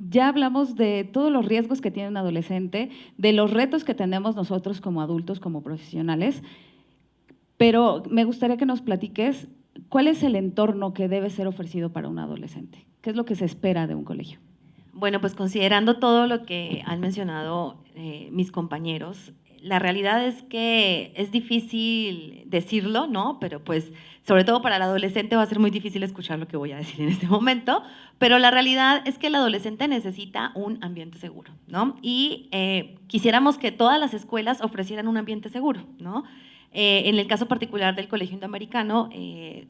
Ya hablamos de todos los riesgos que tiene un adolescente, de los retos que tenemos nosotros como adultos, como profesionales, pero me gustaría que nos platiques cuál es el entorno que debe ser ofrecido para un adolescente. ¿Qué es lo que se espera de un colegio?
Bueno, pues considerando todo lo que han mencionado mis compañeros, la realidad es que es difícil decirlo, ¿no? Pero pues, sobre todo para el adolescente va a ser muy difícil escuchar lo que voy a decir en este momento, pero la realidad es que el adolescente necesita un ambiente seguro, ¿no? Y quisiéramos que todas las escuelas ofrecieran un ambiente seguro, ¿no? En el caso particular del Colegio Indoamericano,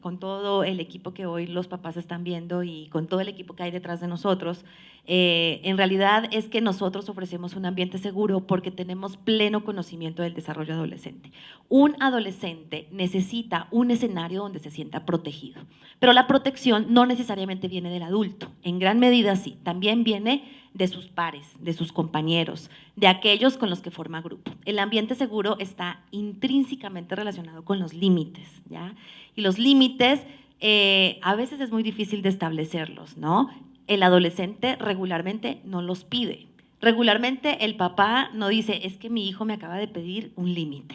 con todo el equipo que hoy los papás están viendo y con todo el equipo que hay detrás de nosotros, en realidad es que nosotros ofrecemos un ambiente seguro porque tenemos pleno conocimiento del desarrollo adolescente. Un adolescente necesita un escenario donde se sienta protegido, pero la protección no necesariamente viene del adulto, en gran medida sí, también viene de sus pares, de sus compañeros, de aquellos con los que forma grupo. El ambiente seguro está intrínsecamente relacionado con los límites, ¿ya? Y los límites a veces es muy difícil de establecerlos, ¿no? El adolescente regularmente no los pide. Regularmente el papá no dice, es que mi hijo me acaba de pedir un límite.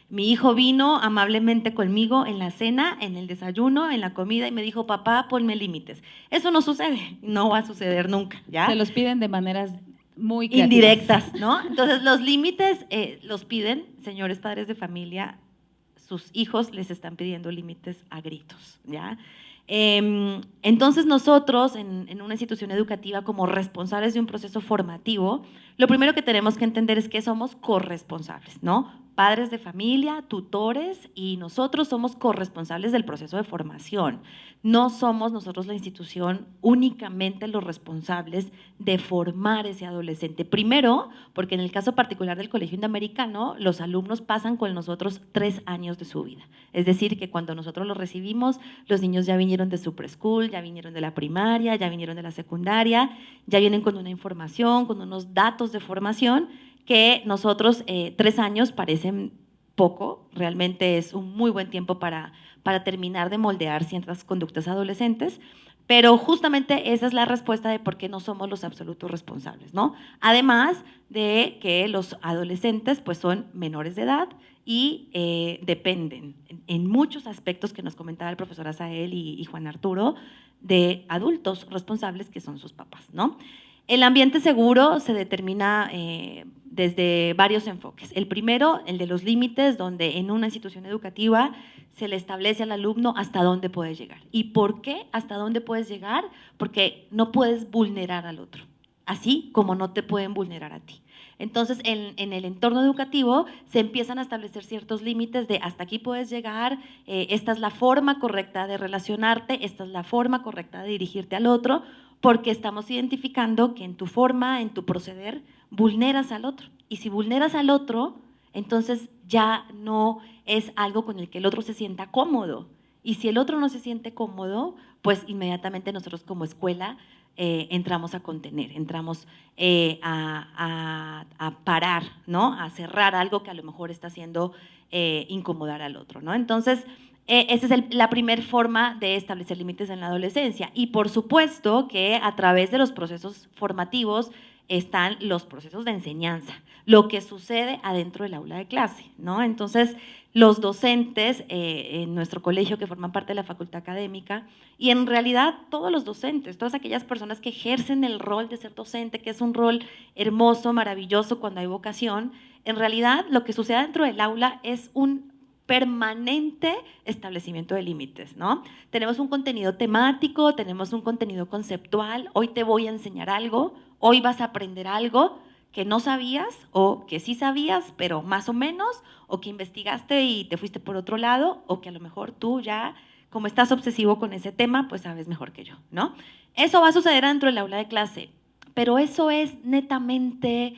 Mi hijo vino amablemente conmigo en la cena, en el desayuno, en la comida y me dijo, papá, ponme límites. Eso no sucede, no va a suceder nunca, ¿ya?
Se los piden de maneras muy creativas.
Indirectas, ¿no? Entonces, los límites los piden, señores padres de familia, sus hijos les están pidiendo límites a gritos, ¿ya? Entonces nosotros en una institución educativa como responsables de un proceso formativo, lo primero que tenemos que entender es que somos corresponsables, ¿no? Padres de familia, tutores, y nosotros somos corresponsables del proceso de formación. No somos nosotros la institución únicamente los responsables de formar ese adolescente. Primero, porque en el caso particular del Colegio Indoamericano, los alumnos pasan con nosotros 3 años de su vida. Es decir, que cuando nosotros los recibimos, los niños ya vinieron de su preschool, ya vinieron de la primaria, ya vinieron de la secundaria, ya vienen con una información, con unos datos de formación que nosotros 3 años parecen poco, realmente es un muy buen tiempo para terminar de moldear ciertas conductas adolescentes, pero justamente esa es la respuesta de por qué no somos los absolutos responsables, ¿no? Además de que los adolescentes pues son menores de edad y dependen en muchos aspectos que nos comentaba el profesor Asael y Juan Arturo, de adultos responsables que son sus papás, ¿no? El ambiente seguro se determina desde varios enfoques. El primero, el de los límites, donde en una institución educativa se le establece al alumno hasta dónde puede llegar. ¿Y por qué hasta dónde puedes llegar? Porque no puedes vulnerar al otro, así como no te pueden vulnerar a ti. Entonces, en el entorno educativo se empiezan a establecer ciertos límites de hasta aquí puedes llegar, esta es la forma correcta de relacionarte, esta es la forma correcta de dirigirte al otro, porque estamos identificando que en tu forma, en tu proceder, vulneras al otro. Y si vulneras al otro, entonces ya no es algo con el que el otro se sienta cómodo. Y si el otro no se siente cómodo, pues inmediatamente nosotros como escuela entramos a contener, entramos a parar, ¿no? A cerrar algo que a lo mejor está haciendo incomodar al otro, ¿no? Entonces, esa es la primera forma de establecer límites en la adolescencia. Y por supuesto que a través de los procesos formativos están los procesos de enseñanza, lo que sucede adentro del aula de clase, ¿no? Entonces, los docentes en nuestro colegio que forman parte de la facultad académica, y en realidad todos los docentes, todas aquellas personas que ejercen el rol de ser docente, que es un rol hermoso, maravilloso cuando hay vocación, en realidad lo que sucede dentro del aula es un permanente establecimiento de límites, ¿no? Tenemos un contenido temático, tenemos un contenido conceptual, hoy te voy a enseñar algo, hoy vas a aprender algo que no sabías o que sí sabías, pero más o menos, o que investigaste y te fuiste por otro lado, o que a lo mejor tú ya, como estás obsesivo con ese tema, pues sabes mejor que yo, ¿no? Eso va a suceder dentro del aula de clase, pero eso es netamente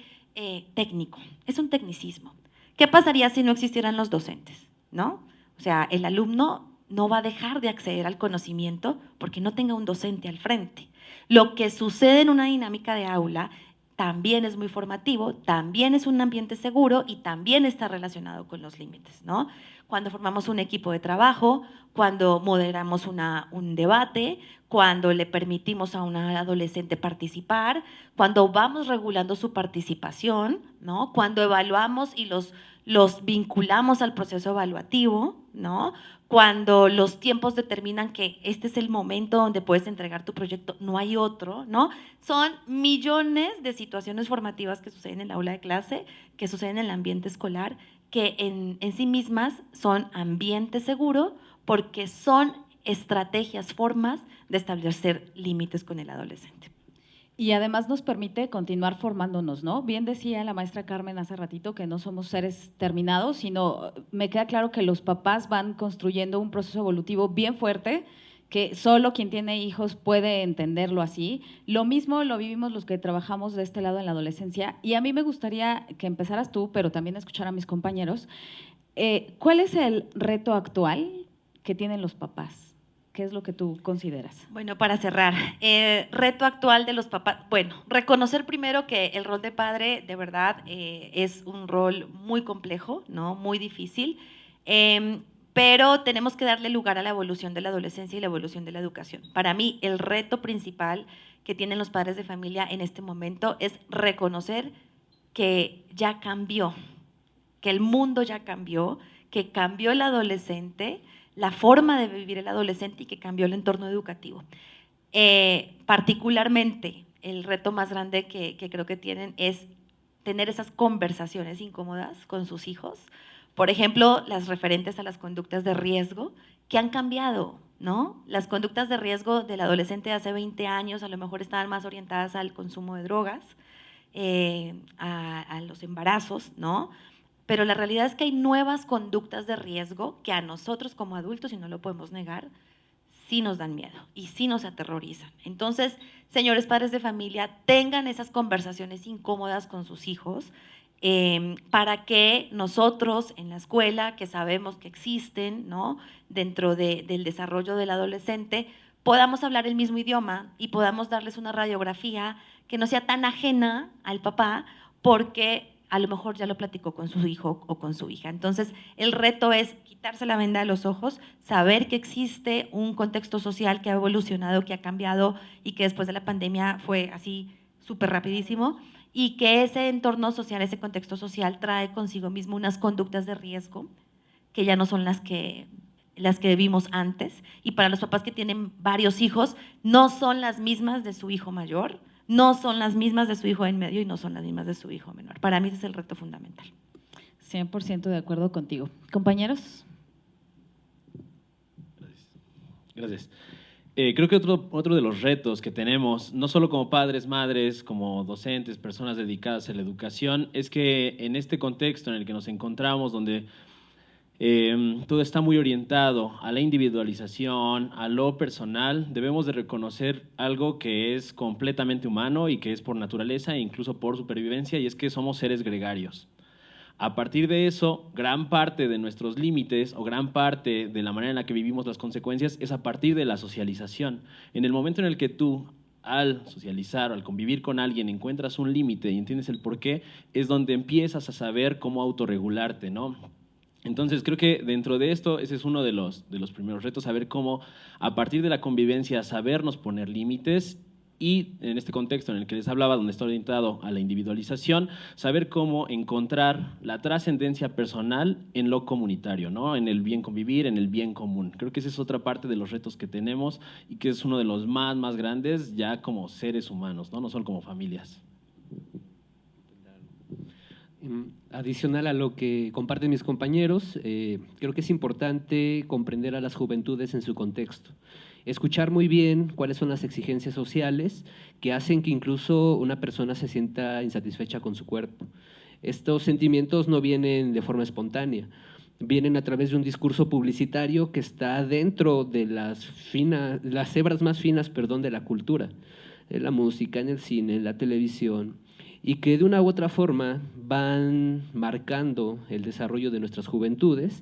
técnico, es un tecnicismo. ¿Qué pasaría si no existieran los docentes? ¿No? O sea, el alumno no va a dejar de acceder al conocimiento porque no tenga un docente al frente. Lo que sucede en una dinámica de aula también es muy formativo, también es un ambiente seguro y también está relacionado con los límites, ¿no? Cuando formamos un equipo de trabajo, cuando moderamos un debate, cuando le permitimos a una adolescente participar, cuando vamos regulando su participación, ¿no? Cuando evaluamos y los vinculamos al proceso evaluativo, ¿no? Cuando los tiempos determinan que este es el momento donde puedes entregar tu proyecto, no hay otro, ¿no? Son millones de situaciones formativas que suceden en el aula de clase, que suceden en el ambiente escolar, que en sí mismas son ambiente seguro porque son estrategias, formas de establecer límites con el adolescente.
Y además nos permite continuar formándonos, ¿no? Bien decía la maestra Carmen hace ratito que no somos seres terminados, sino me queda claro que los papás van construyendo un proceso evolutivo bien fuerte, que solo quien tiene hijos puede entenderlo así. Lo mismo lo vivimos los que trabajamos de este lado en la adolescencia, y a mí me gustaría que empezaras tú, pero también escuchar a mis compañeros. ¿Cuál es el reto actual que tienen los papás? ¿Qué es lo que tú consideras?
Bueno, para cerrar, reto actual de los papás, bueno, reconocer primero que el rol de padre de verdad es un rol muy complejo, ¿no? Muy difícil, pero tenemos que darle lugar a la evolución de la adolescencia y la evolución de la educación. Para mí, el reto principal que tienen los padres de familia en este momento es reconocer que ya cambió, que el mundo ya cambió, que cambió el adolescente, la forma de vivir el adolescente y que cambió el entorno educativo. Particularmente, el reto más grande que creo que tienen es tener esas conversaciones incómodas con sus hijos. Por ejemplo, las referentes a las conductas de riesgo que han cambiado, ¿no? Las conductas de riesgo del adolescente de hace 20 años a lo mejor estaban más orientadas al consumo de drogas, a los embarazos, ¿no? Pero la realidad es que hay nuevas conductas de riesgo que a nosotros como adultos, y no lo podemos negar, sí nos dan miedo y sí nos aterrorizan. Entonces, señores padres de familia, tengan esas conversaciones incómodas con sus hijos para que nosotros en la escuela, que sabemos que existen, ¿no? Dentro del desarrollo del adolescente, podamos hablar el mismo idioma y podamos darles una radiografía que no sea tan ajena al papá, porque a lo mejor ya lo platicó con su hijo o con su hija. Entonces, el reto es quitarse la venda de los ojos, saber que existe un contexto social que ha evolucionado, que ha cambiado y que después de la pandemia fue así súper rapidísimo, y que ese entorno social, ese contexto social trae consigo mismo unas conductas de riesgo que ya no son las que vimos antes. Y para los papás que tienen varios hijos, no son las mismas de su hijo mayor, no son las mismas de su hijo en medio y no son las mismas de su hijo menor. Para mí ese es el reto fundamental.
100% de acuerdo contigo. Compañeros.
Gracias. Creo que otro de los retos que tenemos, no solo como padres, madres, como docentes, personas dedicadas a la educación, es que en este contexto en el que nos encontramos, donde todo está muy orientado a la individualización, a lo personal, debemos de reconocer algo que es completamente humano y que es por naturaleza e incluso por supervivencia, y es que somos seres gregarios. A partir de eso, gran parte de nuestros límites o gran parte de la manera en la que vivimos las consecuencias es a partir de la socialización. En el momento en el que tú, al socializar o al convivir con alguien, encuentras un límite y entiendes el porqué, es donde empiezas a saber cómo autorregularte, ¿no? Entonces, creo que dentro de esto, ese es uno de los primeros retos, saber cómo, a partir de la convivencia, sabernos poner límites. Y en este contexto en el que les hablaba, donde está orientado a la individualización, saber cómo encontrar la trascendencia personal en lo comunitario, ¿no? En el bien convivir, en el bien común. Creo que esa es otra parte de los retos que tenemos y que es uno de los más grandes ya como seres humanos, ¿no? No solo como familias.
Adicional a lo que comparten mis compañeros, creo que es importante comprender a las juventudes en su contexto. Escuchar muy bien cuáles son las exigencias sociales que hacen que incluso una persona se sienta insatisfecha con su cuerpo. Estos sentimientos no vienen de forma espontánea, vienen a través de un discurso publicitario que está dentro de las hebras más finas, de la cultura, en la música, en el cine, en la televisión, y que de una u otra forma van marcando el desarrollo de nuestras juventudes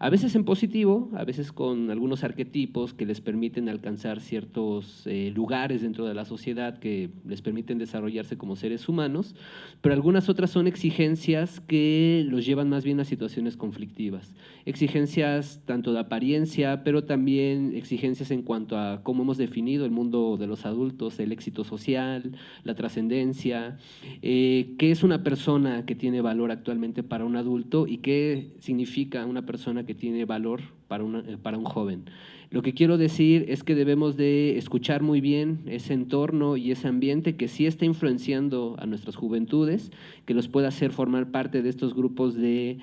a veces en positivo, a veces con algunos arquetipos que les permiten alcanzar ciertos lugares dentro de la sociedad que les permiten desarrollarse como seres humanos, pero algunas otras son exigencias que los llevan más bien a situaciones conflictivas. Exigencias tanto de apariencia, pero también exigencias en cuanto a cómo hemos definido el mundo de los adultos, el éxito social, la trascendencia, qué es una persona que tiene valor actualmente para un adulto y qué significa una persona que tiene valor para un joven. Lo que quiero decir es que debemos de escuchar muy bien ese entorno y ese ambiente que sí está influenciando a nuestras juventudes, que los pueda hacer formar parte de estos grupos de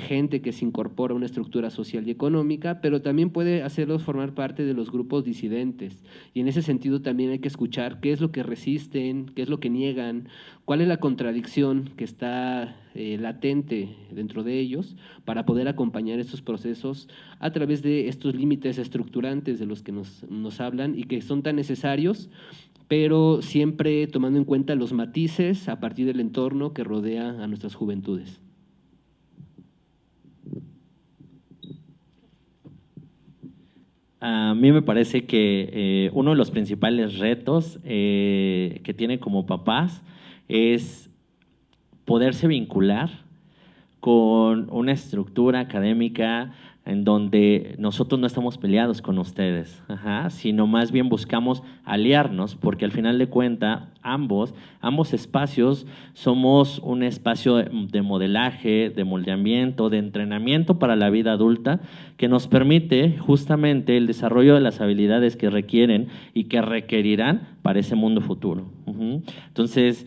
gente que se incorpora a una estructura social y económica, pero también puede hacerlos formar parte de los grupos disidentes. Y en ese sentido también hay que escuchar qué es lo que resisten, qué es lo que niegan, cuál es la contradicción que está latente dentro de ellos para poder acompañar estos procesos a través de estos límites estructurantes de los que nos hablan y que son tan necesarios, pero siempre tomando en cuenta los matices a partir del entorno que rodea a nuestras juventudes.
A mí me parece que uno de los principales retos que tienen como papás es poderse vincular con una estructura académica en donde nosotros no estamos peleados con ustedes, sino más bien buscamos aliarnos, porque al final de cuentas ambos espacios somos un espacio de modelaje, de moldeamiento, de entrenamiento para la vida adulta que nos permite justamente el desarrollo de las habilidades que requieren y que requerirán para ese mundo futuro. Entonces,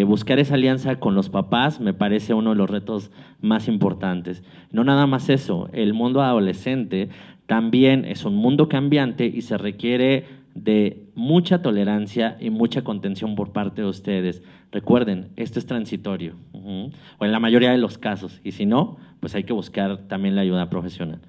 buscar esa alianza con los papás me parece uno de los retos más importantes. No nada más eso, el mundo adolescente también es un mundo cambiante y se requiere de mucha tolerancia y mucha contención por parte de ustedes. Recuerden, esto es transitorio, o en la mayoría de los casos, y si no, pues hay que buscar también la ayuda profesional.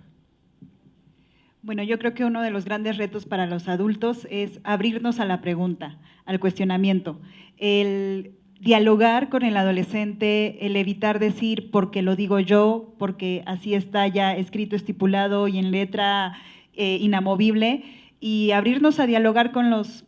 Bueno, yo creo que uno de los grandes retos para los adultos es abrirnos a la pregunta, al cuestionamiento, el dialogar con el adolescente, el evitar decir porque lo digo yo, porque así está ya escrito, estipulado y en letra inamovible, y abrirnos a dialogar con los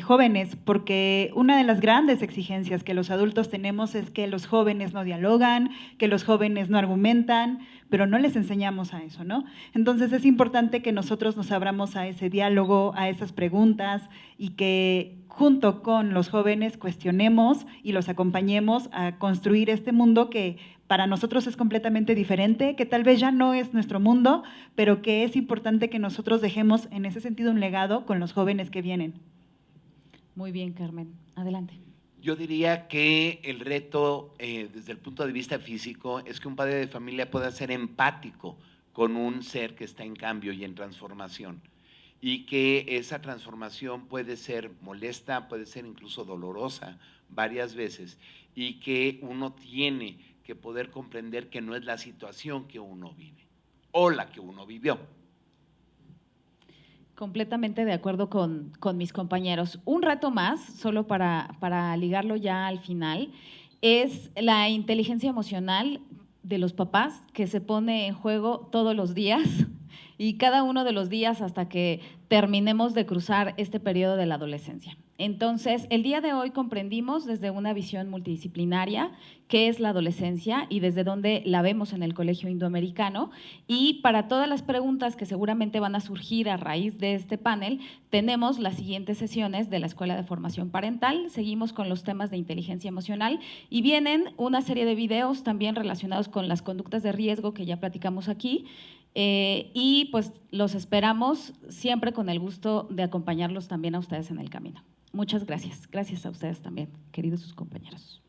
jóvenes, porque una de las grandes exigencias que los adultos tenemos es que los jóvenes no dialogan, que los jóvenes no argumentan, pero no les enseñamos a eso, ¿no? Entonces es importante que nosotros nos abramos a ese diálogo, a esas preguntas y que junto con los jóvenes cuestionemos y los acompañemos a construir este mundo que para nosotros es completamente diferente, que tal vez ya no es nuestro mundo, pero que es importante que nosotros dejemos en ese sentido un legado con los jóvenes que vienen.
Muy bien, Carmen. Adelante.
Yo diría que el reto desde el punto de vista físico es que un padre de familia pueda ser empático con un ser que está en cambio y en transformación, y que esa transformación puede ser molesta, puede ser incluso dolorosa varias veces, y que uno tiene que poder comprender que no es la situación que uno vive o la que uno vivió.
Completamente de acuerdo con mis compañeros. Un reto más, solo para ligarlo ya al final, es la inteligencia emocional de los papás que se pone en juego todos los días y cada uno de los días hasta que terminemos de cruzar este periodo de la adolescencia. Entonces, el día de hoy comprendimos desde una visión multidisciplinaria qué es la adolescencia y desde dónde la vemos en el Colegio Indoamericano. Y para todas las preguntas que seguramente van a surgir a raíz de este panel, tenemos las siguientes sesiones de la Escuela de Formación Parental. Seguimos con los temas de inteligencia emocional y vienen una serie de videos también relacionados con las conductas de riesgo que ya platicamos aquí. Y pues los esperamos siempre con el gusto de acompañarlos también a ustedes en el camino. Muchas gracias. Gracias a ustedes también, queridos sus compañeros.